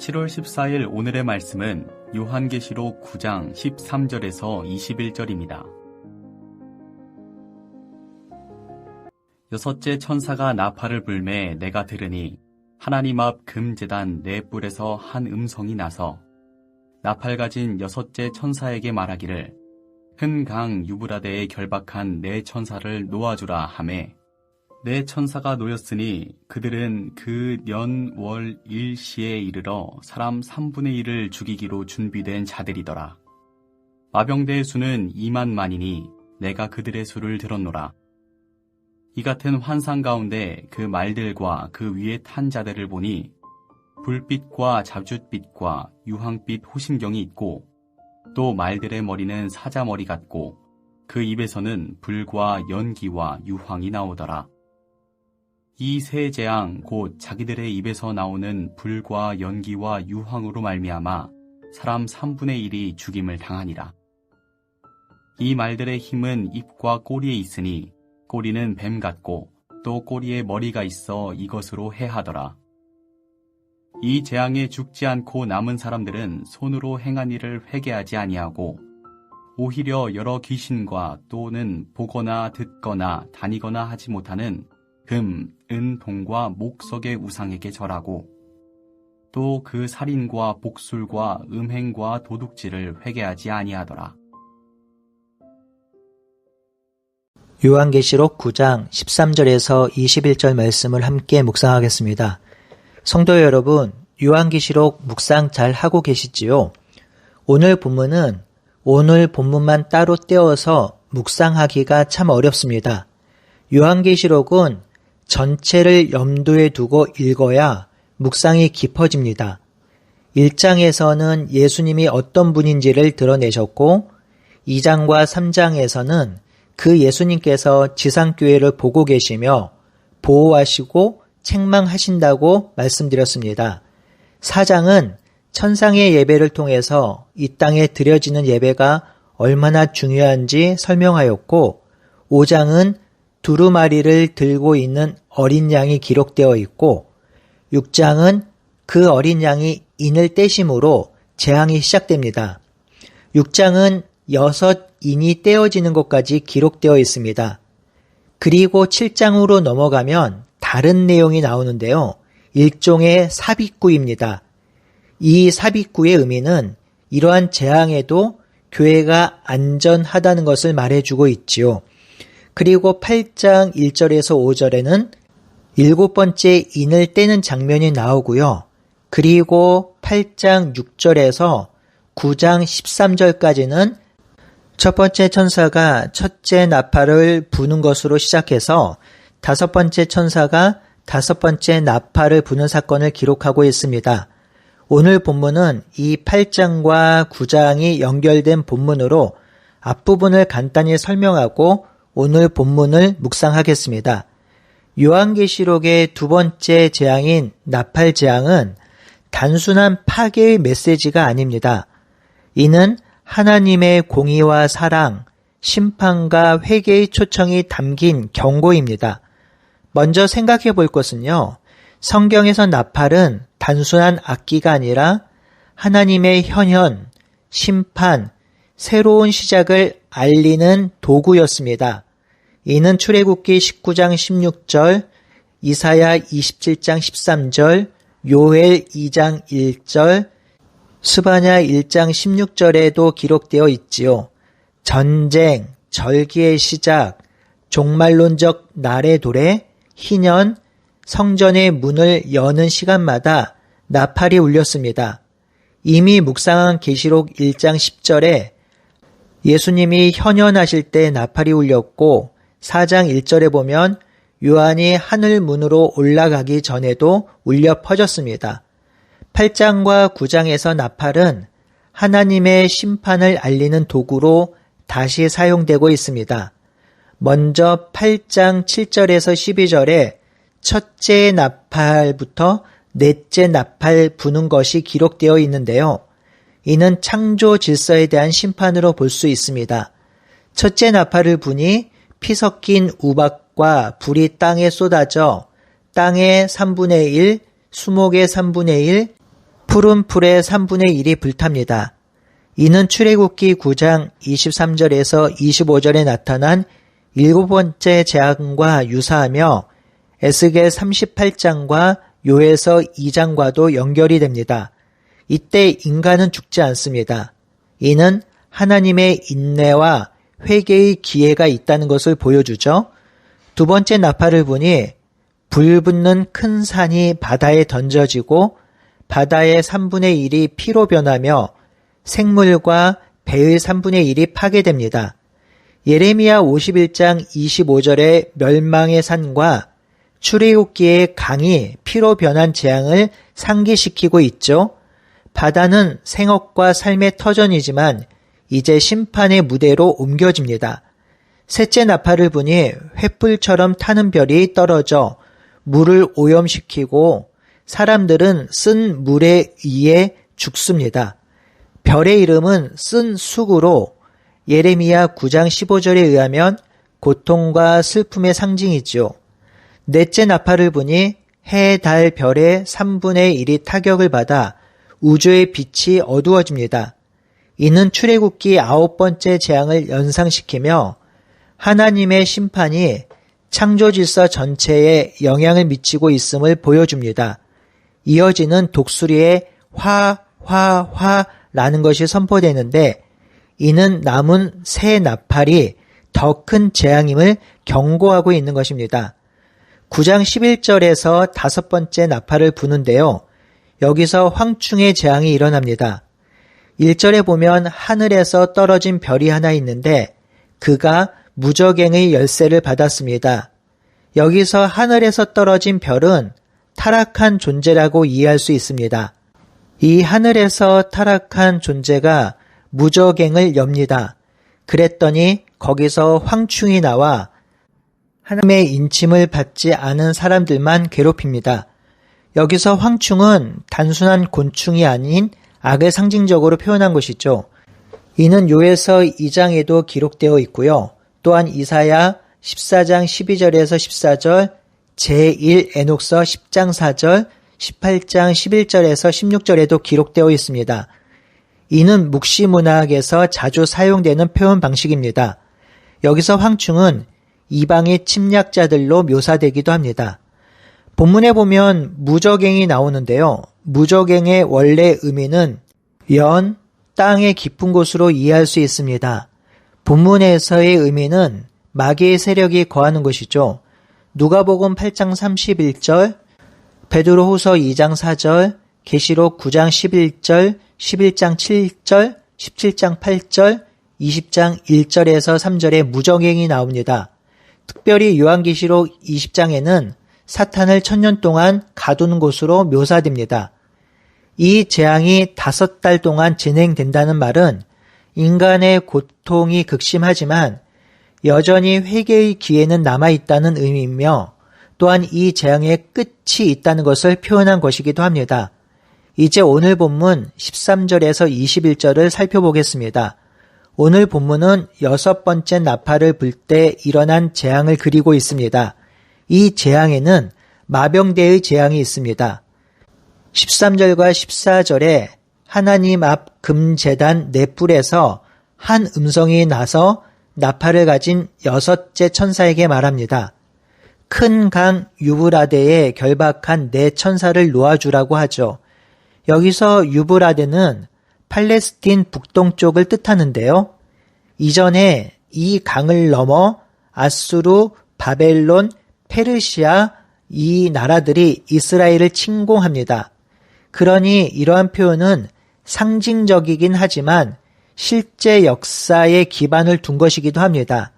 7월 14일 오늘의 말씀은 요한계시록 9장 13절에서 21절입니다. 여섯째 천사가 나팔을 불매 내가 들으니 하나님 앞 금제단 네 뿔에서 한 음성이 나서 나팔 가진 여섯째 천사에게 말하기를 큰 강 유브라데에 결박한 네 천사를 놓아주라 하매 네 천사가 놓였으니 그들은 그 년, 월, 일시에 이르러 사람 3분의 1을 죽이기로 준비된 자들이더라. 마병대의 수는 2만만이니 내가 그들의 수를 들었노라. 이 같은 환상 가운데 그 말들과 그 위에 탄 자들을 보니 불빛과 자줏빛과 유황빛 호심경이 있고 또 말들의 머리는 사자머리 같고 그 입에서는 불과 연기와 유황이 나오더라. 이 세 재앙 곧 자기들의 입에서 나오는 불과 연기와 유황으로 말미암아 사람 3분의 1이 죽임을 당하니라. 이 말들의 힘은 입과 꼬리에 있으니 꼬리는 뱀 같고 또 꼬리에 머리가 있어 이것으로 해하더라. 이 재앙에 죽지 않고 남은 사람들은 손으로 행한 일을 회개하지 아니하고 오히려 여러 귀신과 또는 보거나 듣거나 다니거나 하지 못하는 금, 은, 동과 목석의 우상에게 절하고 또 그 살인과 복술과 음행과 도둑질을 회개하지 아니하더라. 요한계시록 9장 13절에서 21절 말씀을 함께 묵상하겠습니다. 성도 여러분, 요한계시록 묵상 잘 하고 계시지요? 오늘 본문은 오늘 본문만 따로 떼어서 묵상하기가 참 어렵습니다. 요한계시록은 전체를 염두에 두고 읽어야 묵상이 깊어집니다. 1장에서는 예수님이 어떤 분인지를 드러내셨고 2장과 3장에서는 그 예수님께서 지상교회를 보고 계시며 보호하시고 책망하신다고 말씀드렸습니다. 4장은 천상의 예배를 통해서 이 땅에 드려지는 예배가 얼마나 중요한지 설명하였고 5장은 두루마리를 들고 있는 어린 양이 기록되어 있고 6장은 그 어린 양이 인을 떼심으로 재앙이 시작됩니다. 6장은 6인이 떼어지는 것까지 기록되어 있습니다. 그리고 7장으로 넘어가면 다른 내용이 나오는데요. 일종의 삽입구입니다. 이 삽입구의 의미는 이러한 재앙에도 교회가 안전하다는 것을 말해주고 있지요. 그리고 8장 1절에서 5절에는 7번째 인을 떼는 장면이 나오고요. 그리고 8장 6절에서 9장 13절까지는 첫 번째 천사가 첫째 나팔을 부는 것으로 시작해서 5번째 천사가 5번째 나팔을 부는 사건을 기록하고 있습니다. 오늘 본문은 이 8장과 9장이 연결된 본문으로 앞부분을 간단히 설명하고 오늘 본문을 묵상하겠습니다. 요한계시록의 두 번째 재앙인 나팔 재앙은 단순한 파괴의 메시지가 아닙니다. 이는 하나님의 공의와 사랑, 심판과 회개의 초청이 담긴 경고입니다. 먼저 생각해 볼 것은요. 성경에서 나팔은 단순한 악기가 아니라 하나님의 현현, 심판, 새로운 시작을 알리는 도구였습니다. 이는 출애굽기 19장 16절, 이사야 27장 13절, 요엘 2장 1절, 스바냐 1장 16절에도 기록되어 있지요. 전쟁, 절기의 시작, 종말론적 날의 도래, 희년, 성전의 문을 여는 시간마다 나팔이 울렸습니다. 이미 묵상한 계시록 1장 10절에 예수님이 현현하실 때 나팔이 울렸고 4장 1절에 보면 요한이 하늘 문으로 올라가기 전에도 울려 퍼졌습니다. 8장과 9장에서 나팔은 하나님의 심판을 알리는 도구로 다시 사용되고 있습니다. 먼저 8장 7절에서 12절에 첫째 나팔부터 넷째 나팔 부는 것이 기록되어 있는데요. 이는 창조 질서에 대한 심판으로 볼 수 있습니다. 첫째 나팔을 부니 피 섞인 우박과 불이 땅에 쏟아져 땅의 3분의 1, 수목의 3분의 1, 푸른 풀의 3분의 1이 불탑니다. 이는 출애굽기 9장 23절에서 25절에 나타난 7번째 재앙과 유사하며 에스겔 38장과 요에서 2장과도 연결이 됩니다. 이때 인간은 죽지 않습니다. 이는 하나님의 인내와 회개의 기회가 있다는 것을 보여주죠. 두 번째 나팔을 보니 불붙는 큰 산이 바다에 던져지고 바다의 3분의 1이 피로 변하며 생물과 배의 3분의 1이 파괴됩니다. 예레미야 51장 25절의 멸망의 산과 출애굽기의 강이 피로 변한 재앙을 상기시키고 있죠. 바다는 생업과 삶의 터전이지만 이제 심판의 무대로 옮겨집니다. 셋째 나팔을 보니 횃불처럼 타는 별이 떨어져 물을 오염시키고 사람들은 쓴 물에 의해 죽습니다. 별의 이름은 쓴 쑥으로 예레미야 9장 15절에 의하면 고통과 슬픔의 상징이죠. 넷째 나팔을 보니 해, 달, 별의 3분의 1이 타격을 받아 우주의 빛이 어두워집니다. 이는 출애굽기 9번째 재앙을 연상시키며 하나님의 심판이 창조질서 전체에 영향을 미치고 있음을 보여줍니다. 이어지는 독수리의 화, 화, 화라는 것이 선포되는데 이는 남은 새 나팔이 더 큰 재앙임을 경고하고 있는 것입니다. 9장 11절에서 5번째 나팔을 부는데요. 여기서 황충의 재앙이 일어납니다. 1절에 보면 하늘에서 떨어진 별이 하나 있는데 그가 무저갱의 열쇠를 받았습니다. 여기서 하늘에서 떨어진 별은 타락한 존재라고 이해할 수 있습니다. 이 하늘에서 타락한 존재가 무저갱을 엽니다. 그랬더니 거기서 황충이 나와 하나님의 인침을 받지 않은 사람들만 괴롭힙니다. 여기서 황충은 단순한 곤충이 아닌 악을 상징적으로 표현한 것이죠. 이는 요에서 2장에도 기록되어 있고요. 또한 이사야 14장 12절에서 14절, 제1 에녹서 10장 4절, 18장 11절에서 16절에도 기록되어 있습니다. 이는 묵시문학에서 자주 사용되는 표현 방식입니다. 여기서 황충은 이방의 침략자들로 묘사되기도 합니다. 본문에 보면 무저갱이 나오는데요. 무저갱의 원래 의미는 연, 땅의 깊은 곳으로 이해할 수 있습니다. 본문에서의 의미는 마귀의 세력이 거하는 것이죠. 누가복음 8장 31절, 베드로후서 2장 4절, 계시록 9장 11절, 11장 7절, 17장 8절, 20장 1절에서 3절에 무저갱이 나옵니다. 특별히 요한계시록 20장에는 사탄을 1000년 동안 가두는 곳으로 묘사됩니다. 이 재앙이 5달 동안 진행된다는 말은 인간의 고통이 극심하지만 여전히 회개의 기회는 남아있다는 의미이며 또한 이 재앙의 끝이 있다는 것을 표현한 것이기도 합니다. 이제 오늘 본문 13절에서 21절을 살펴보겠습니다. 오늘 본문은 6번째 나팔을 불 때 일어난 재앙을 그리고 있습니다. 이 재앙에는 마병대의 재앙이 있습니다. 13절과 14절에 하나님 앞 금제단 넷불에서 한 음성이 나서 나팔을 가진 6째 천사에게 말합니다. 큰 강 유브라데에 결박한 4천사를 놓아주라고 하죠. 여기서 유브라데는 팔레스틴 북동쪽을 뜻하는데요. 이전에 이 강을 넘어 아수르, 바벨론, 페르시아 이 나라들이 이스라엘을 침공합니다. 그러니 이러한 표현은 상징적이긴 하지만 실제 역사에 기반을 둔 것이기도 합니다.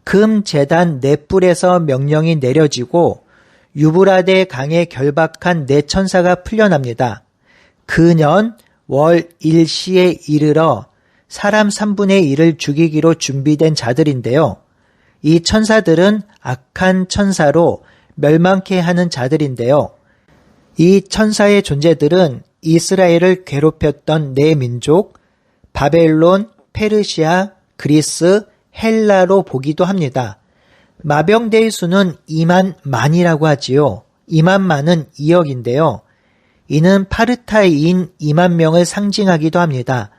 금제단 넷불에서 명령이 내려지고 유브라데 강에 결박한 4천사가 풀려납니다. 그년 월 일시에 이르러 사람 3분의 1을 죽이기로 준비된 자들인데요. 이 천사들은 악한 천사로 멸망케 하는 자들인데요. 이 천사의 존재들은 이스라엘을 괴롭혔던 4민족, 바벨론, 페르시아, 그리스, 헬라로 보기도 합니다. 마병대의 수는 2만 만이라고 하지요. 2만 만은 2억인데요. 이는 파르타인 2만 명을 상징하기도 합니다.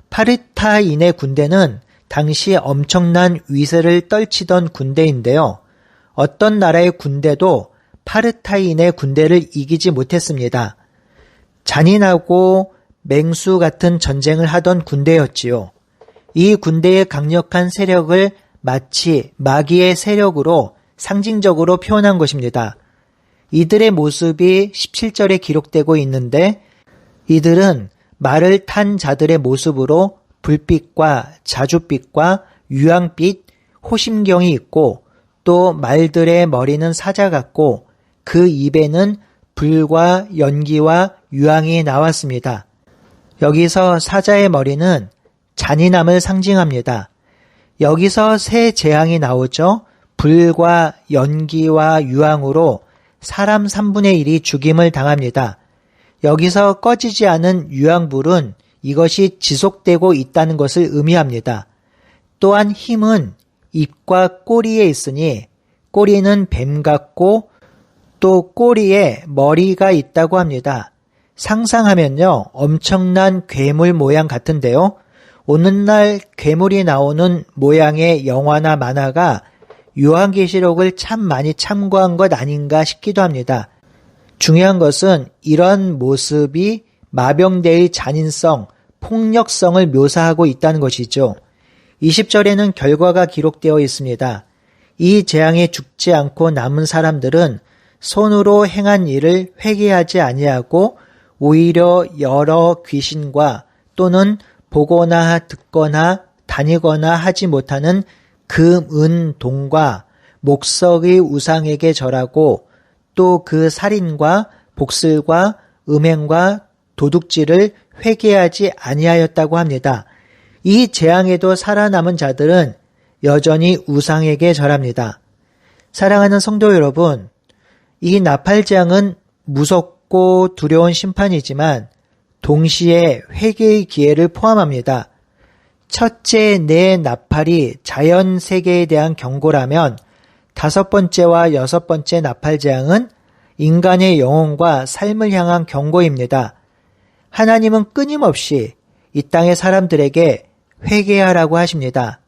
파르타인의 군대는 당시 엄청난 위세를 떨치던 군대인데요. 어떤 나라의 군대도 파르타인의 군대를 이기지 못했습니다. 잔인하고 맹수 같은 전쟁을 하던 군대였지요. 이 군대의 강력한 세력을 마치 마귀의 세력으로 상징적으로 표현한 것입니다. 이들의 모습이 17절에 기록되고 있는데 이들은 말을 탄 자들의 모습으로 불빛과 자줏빛과 유황빛, 호심경이 있고 또 말들의 머리는 사자 같고 그 입에는 불과 연기와 유황이 나왔습니다. 여기서 사자의 머리는 잔인함을 상징합니다. 여기서 세 재앙이 나오죠. 불과 연기와 유황으로 사람 3분의 1이 죽임을 당합니다. 여기서 꺼지지 않은 유황불은 이것이 지속되고 있다는 것을 의미합니다. 또한 힘은 입과 꼬리에 있으니 꼬리는 뱀 같고 또 꼬리에 머리가 있다고 합니다. 상상하면요, 엄청난 괴물 모양 같은데요. 오늘날 괴물이 나오는 모양의 영화나 만화가 요한계시록을 참 많이 참고한 것 아닌가 싶기도 합니다. 중요한 것은 이런 모습이 마병대의 잔인성, 폭력성을 묘사하고 있다는 것이죠. 20절에는 결과가 기록되어 있습니다. 이 재앙에 죽지 않고 남은 사람들은 손으로 행한 일을 회개하지 아니하고 오히려 여러 귀신과 또는 보거나 듣거나 다니거나 하지 못하는 금, 은, 동과 목석의 우상에게 절하고 또 그 살인과 복슬과 음행과 도둑질을 회개하지 아니하였다고 합니다. 이 재앙에도 살아남은 자들은 여전히 우상에게 절합니다. 사랑하는 성도 여러분, 이 나팔재앙은 무섭고 두려운 심판이지만 동시에 회개의 기회를 포함합니다. 첫째 네 나팔이 자연 세계에 대한 경고라면 5번째와 6번째 나팔재앙은 인간의 영혼과 삶을 향한 경고입니다. 하나님은 끊임없이 이 땅의 사람들에게 회개하라고 하십니다.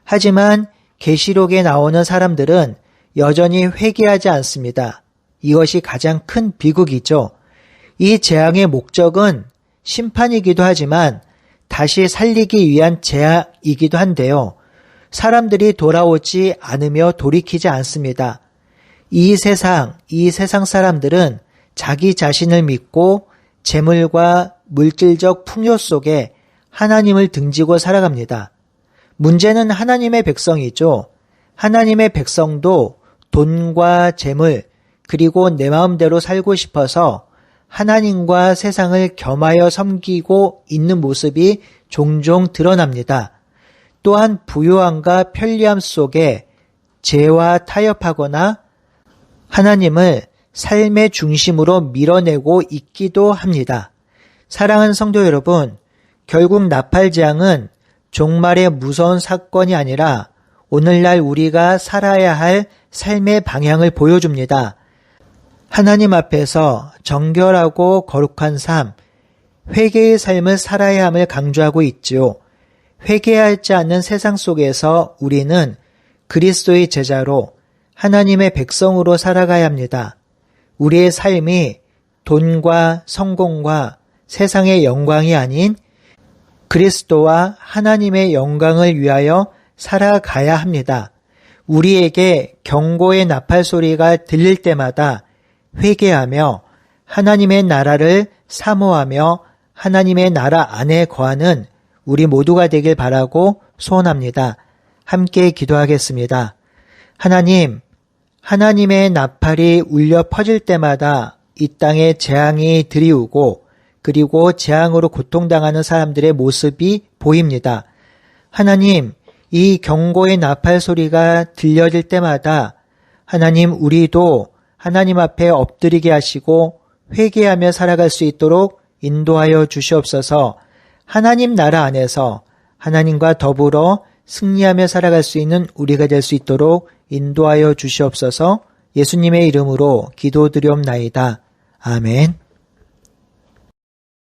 하지만 계시록에 나오는 사람들은 여전히 회개하지 않습니다. 이것이 가장 큰 비극이죠. 이 재앙의 목적은 심판이기도 하지만 다시 살리기 위한 재앙이기도 한데요. 사람들이 돌아오지 않으며 돌이키지 않습니다. 이 세상 사람들은 자기 자신을 믿고 재물과 물질적 풍요 속에 하나님을 등지고 살아갑니다. 문제는 하나님의 백성이죠. 하나님의 백성도 돈과 재물 그리고 내 마음대로 살고 싶어서 하나님과 세상을 겸하여 섬기고 있는 모습이 종종 드러납니다. 또한 부요함과 편리함 속에 죄와 타협하거나 하나님을 삶의 중심으로 밀어내고 있기도 합니다. 사랑하는 성도 여러분, 결국 나팔재앙은 종말의 무서운 사건이 아니라 오늘날 우리가 살아야 할 삶의 방향을 보여줍니다. 하나님 앞에서 정결하고 거룩한 삶, 회개의 삶을 살아야 함을 강조하고 있지요. 회개하지 않는 세상 속에서 우리는 그리스도의 제자로 하나님의 백성으로 살아가야 합니다. 우리의 삶이 돈과 성공과 세상의 영광이 아닌 그리스도와 하나님의 영광을 위하여 살아가야 합니다. 우리에게 경고의 나팔 소리가 들릴 때마다 회개하며 하나님의 나라를 사모하며 하나님의 나라 안에 거하는 우리 모두가 되길 바라고 소원합니다. 함께 기도하겠습니다. 하나님, 하나님의 나팔이 울려 퍼질 때마다 이 땅에 재앙이 들이우고 그리고 재앙으로 고통당하는 사람들의 모습이 보입니다. 하나님, 이 경고의 나팔 소리가 들려질 때마다 하나님 우리도 하나님 앞에 엎드리게 하시고 회개하며 살아갈 수 있도록 인도하여 주시옵소서. 하나님 나라 안에서 하나님과 더불어 승리하며 살아갈 수 있는 우리가 될 수 있도록 인도하여 주시옵소서. 예수님의 이름으로 기도드리옵나이다. 아멘.